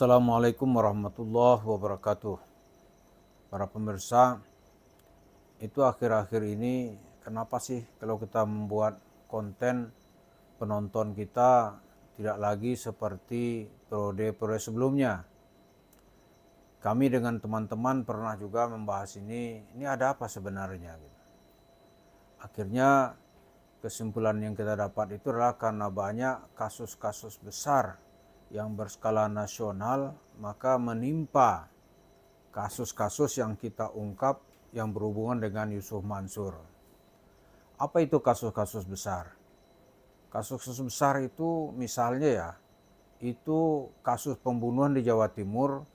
Assalamualaikum warahmatullahi wabarakatuh. Para pemirsa, itu akhir-akhir ini kenapa sih kalau kita membuat konten penonton kita tidak lagi seperti periode-periode sebelumnya. Kami dengan teman-teman pernah juga membahas ini ada apa sebenarnya gitu. Akhirnya kesimpulan yang kita dapat itu adalah karena banyak kasus-kasus besar yang berskala nasional, maka menimpa kasus-kasus yang kita ungkap yang berhubungan dengan Yusuf Mansur. Apa itu kasus-kasus besar? Kasus-kasus besar itu misalnya itu kasus pembunuhan di Jawa Timur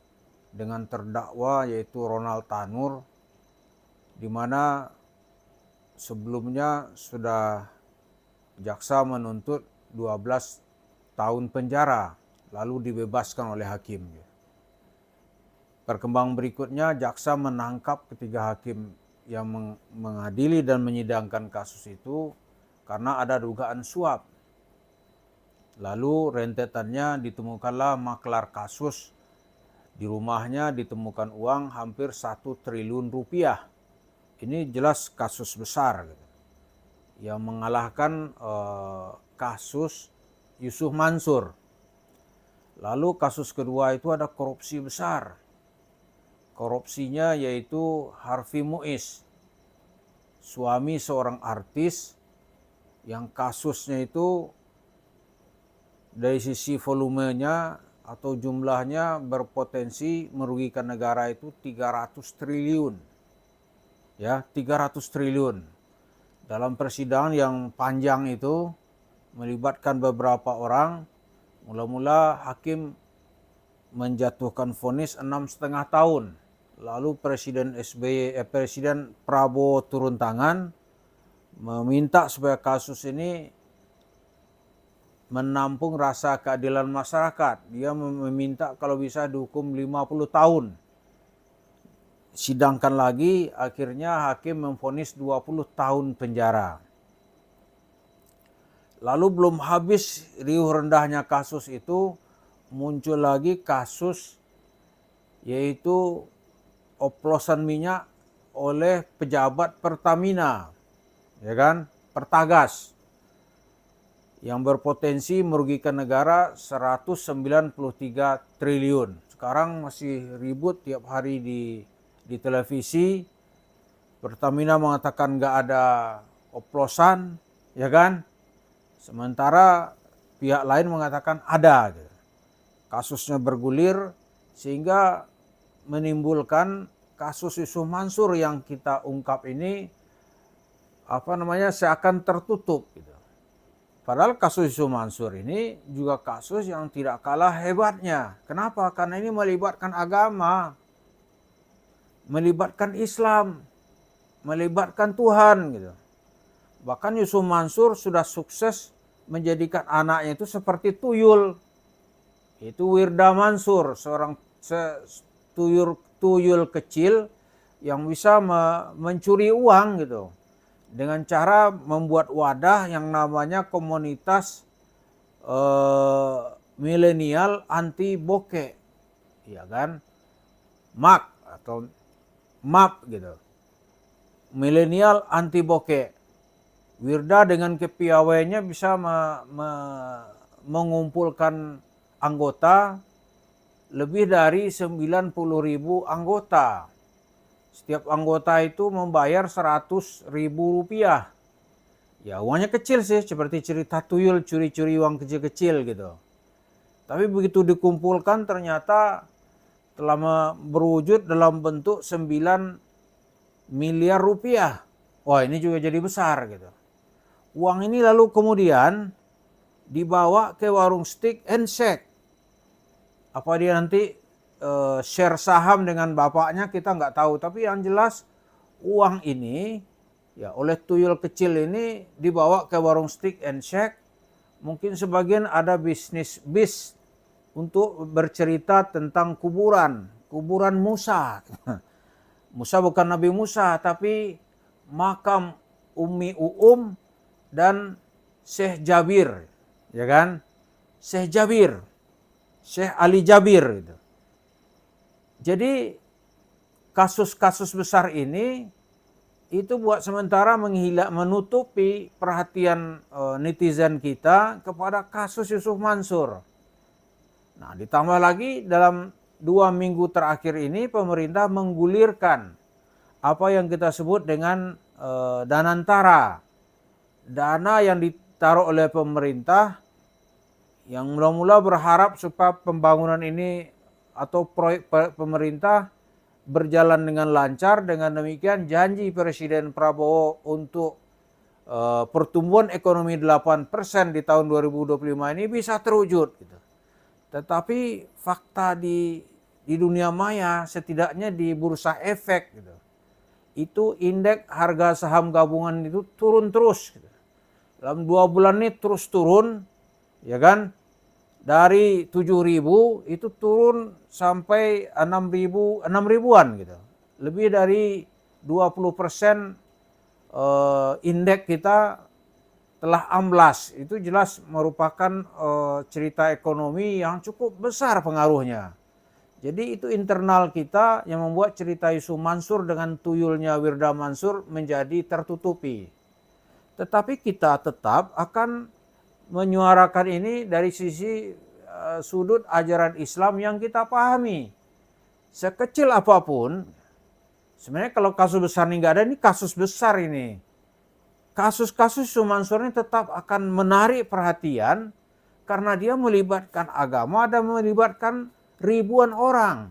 dengan terdakwa yaitu Ronald Tanur, di mana sebelumnya sudah jaksa menuntut 12 tahun penjara, lalu dibebaskan oleh hakim. Perkembangan berikutnya, jaksa menangkap ketiga hakim yang mengadili dan menyidangkan kasus itu karena ada dugaan suap. Lalu rentetannya ditemukanlah maklar kasus. Di rumahnya ditemukan uang hampir 1 triliun rupiah. Ini jelas kasus besar yang mengalahkan kasus Yusuf Mansur. Lalu kasus kedua itu ada korupsi besar. Korupsinya yaitu Harvey Muiz, suami seorang artis yang kasusnya itu dari sisi volumenya atau jumlahnya berpotensi merugikan negara itu 300 triliun. Ya, 300 triliun. Dalam persidangan yang panjang itu melibatkan beberapa orang, mula-mula hakim menjatuhkan vonis 6,5 tahun. Lalu Presiden Prabowo turun tangan meminta supaya kasus ini menampung rasa keadilan masyarakat. Dia meminta kalau bisa dihukum 50 tahun. Sidangkan lagi, akhirnya hakim memvonis 20 tahun penjara. Lalu belum habis riuh rendahnya kasus itu, muncul lagi kasus yaitu oplosan minyak oleh pejabat Pertamina, ya kan, Pertagas, yang berpotensi merugikan negara 193 triliun. Sekarang masih ribut tiap hari di televisi. Pertamina mengatakan nggak ada oplosan, ya kan? Sementara pihak lain mengatakan ada. Kasusnya bergulir sehingga menimbulkan kasus Yusuf Mansur yang kita ungkap ini seakan tertutup gitu. Padahal kasus Yusuf Mansur ini juga kasus yang tidak kalah hebatnya. Kenapa? Karena ini melibatkan agama, melibatkan Islam, melibatkan Tuhan gitu. Bahkan Yusuf Mansur sudah sukses menjadikan anaknya itu seperti tuyul. Itu Wirda Mansur, seorang tuyul kecil yang bisa mencuri uang gitu. Dengan cara membuat wadah yang namanya komunitas milenial anti bokeh, ya kan, MAP atau MAP gitu, milenial anti bokeh. Wirda dengan kepiawaiannya bisa mengumpulkan anggota lebih dari 90.000 anggota. Setiap anggota itu membayar 100.000 rupiah. Ya uangnya kecil sih, seperti cerita tuyul curi-curi uang kecil-kecil gitu. Tapi begitu dikumpulkan ternyata telah berwujud dalam bentuk 9 miliar rupiah. Wah, ini juga jadi besar gitu. Uang ini lalu kemudian dibawa ke warung steak and shake. Apa dia nanti share saham dengan bapaknya kita nggak tahu. Tapi yang jelas uang ini ya oleh tuyul kecil ini dibawa ke warung steak and shake. Mungkin sebagian ada bisnis untuk bercerita tentang kuburan Musa. Musa bukan Nabi Musa, tapi makam Ummi dan Syekh Jabir, ya kan? Syekh Jabir, Syekh Ali Jabir gitu. Jadi kasus-kasus besar ini itu buat sementara menutupi perhatian netizen kita kepada kasus Yusuf Mansur. Nah, ditambah lagi dalam 2 minggu terakhir ini pemerintah menggulirkan apa yang kita sebut dengan Danantara. Dana yang ditaruh oleh pemerintah yang mula-mula berharap supaya pembangunan ini atau proyek pemerintah berjalan dengan lancar. Dengan demikian janji Presiden Prabowo untuk pertumbuhan ekonomi 8% di tahun 2025 ini bisa terwujud gitu. Tetapi fakta di dunia maya, setidaknya di bursa efek gitu, itu indeks harga saham gabungan itu turun terus gitu. Dalam 2 bulan ini terus turun, ya kan? Dari 7.000 itu turun sampai 6.000-an gitu. Lebih dari 20% indeks kita telah amblas. Itu jelas merupakan cerita ekonomi yang cukup besar pengaruhnya. Jadi itu internal kita yang membuat cerita Yusuf Mansur dengan tuyulnya Wirda Mansur menjadi tertutupi. Tetapi kita tetap akan menyuarakan ini dari sisi sudut ajaran Islam yang kita pahami. Sekecil apapun, sebenarnya kalau kasus besar ini nggak ada, ini kasus besar ini. Kasus-kasus Yusuf Mansur ini tetap akan menarik perhatian karena dia melibatkan agama dan melibatkan ribuan orang.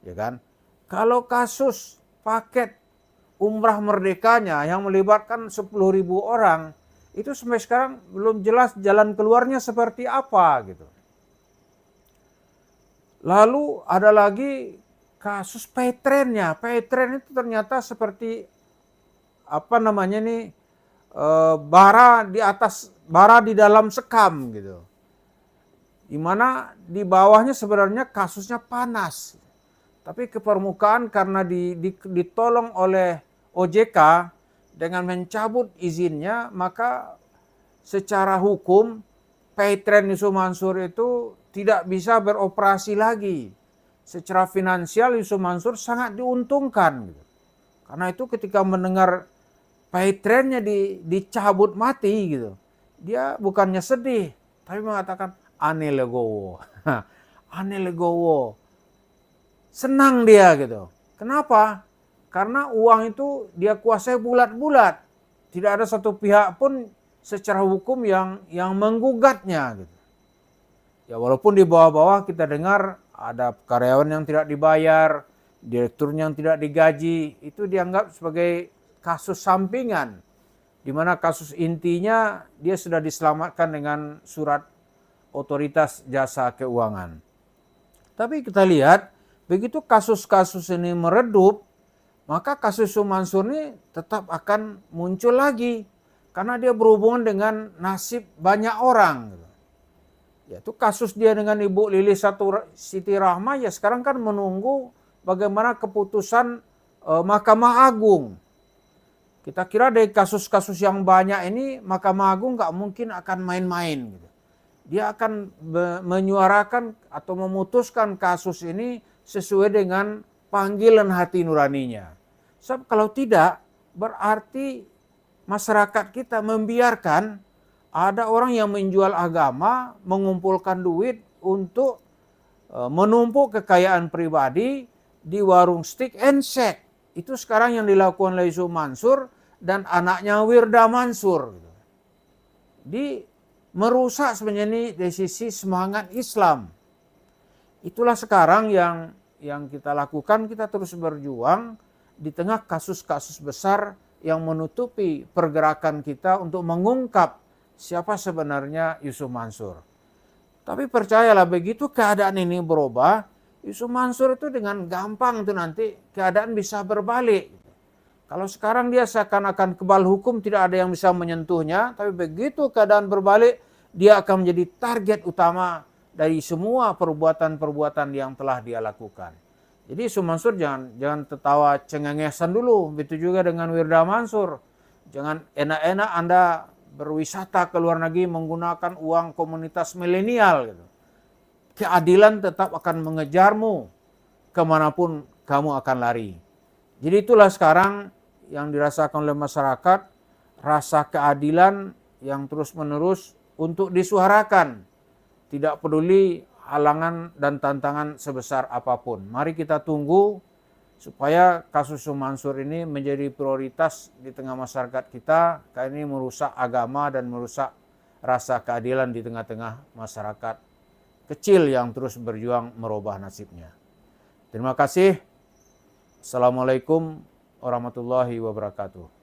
Ya kan? Kalau kasus paket umrah merdekanya yang melibatkan 10.000 orang, itu sampai sekarang belum jelas jalan keluarnya seperti apa gitu. Lalu ada lagi kasus paytrennya. Paytren itu ternyata seperti apa namanya nih, bara di atas, bara di dalam sekam gitu. Dimana di bawahnya sebenarnya kasusnya panas. Tapi ke permukaan karena ditolong oleh OJK dengan mencabut izinnya, maka secara hukum Paytren Yusuf Mansur itu tidak bisa beroperasi lagi. Secara finansial Yusuf Mansur sangat diuntungkan. Karena itu ketika mendengar Paytrennya dicabut mati gitu, dia bukannya sedih, tapi mengatakan ane legowo. Ane legowo. Senang dia gitu. Kenapa? Karena uang itu dia kuasai bulat-bulat. Tidak ada satu pihak pun secara hukum yang menggugatnya gitu. Ya walaupun di bawah-bawah kita dengar ada karyawan yang tidak dibayar, direktur yang tidak digaji, itu dianggap sebagai kasus sampingan. Di mana kasus intinya dia sudah diselamatkan dengan surat otoritas jasa keuangan. Tapi kita lihat begitu kasus-kasus ini meredup, maka kasus Yusuf Mansur ini tetap akan muncul lagi. Karena dia berhubungan dengan nasib banyak orang. Yaitu kasus dia dengan Ibu Lilis Siti Rahma, ya sekarang kan menunggu bagaimana keputusan Mahkamah Agung. Kita kira dari kasus-kasus yang banyak ini, Mahkamah Agung nggak mungkin akan main-main. Dia akan menyuarakan atau memutuskan kasus ini sesuai dengan panggilan hati nuraninya. Sebab kalau tidak, berarti masyarakat kita membiarkan ada orang yang menjual agama, mengumpulkan duit untuk menumpuk kekayaan pribadi di warung steak and shake. Itu sekarang yang dilakukan oleh Yusuf Mansur dan anaknya Wirda Mansur. Merusak sebenarnya ini dari sisi semangat Islam. Itulah sekarang yang kita lakukan, kita terus berjuang di tengah kasus-kasus besar yang menutupi pergerakan kita untuk mengungkap siapa sebenarnya Yusuf Mansur. Tapi percayalah begitu keadaan ini berubah, Yusuf Mansur itu dengan gampang itu nanti keadaan bisa berbalik. Kalau sekarang dia seakan-akan kebal hukum, tidak ada yang bisa menyentuhnya, tapi begitu keadaan berbalik, dia akan menjadi target utama dari semua perbuatan-perbuatan yang telah dia lakukan. Jadi Yusuf Mansur jangan tertawa cengengesan dulu. Begitu juga dengan Wirda Mansur. Jangan enak-enak Anda berwisata ke luar negeri menggunakan uang komunitas milenial gitu. keadilan tetap akan mengejarmu kemanapun kamu akan lari. Jadi itulah sekarang yang dirasakan oleh masyarakat, rasa keadilan yang terus-menerus untuk disuarakan. Tidak peduli halangan dan tantangan sebesar apapun. Mari kita tunggu supaya kasus Syumansur ini menjadi prioritas di tengah masyarakat kita, karena ini merusak agama dan merusak rasa keadilan di tengah-tengah masyarakat kecil yang terus berjuang merubah nasibnya. Terima kasih. Assalamualaikum warahmatullahi wabarakatuh.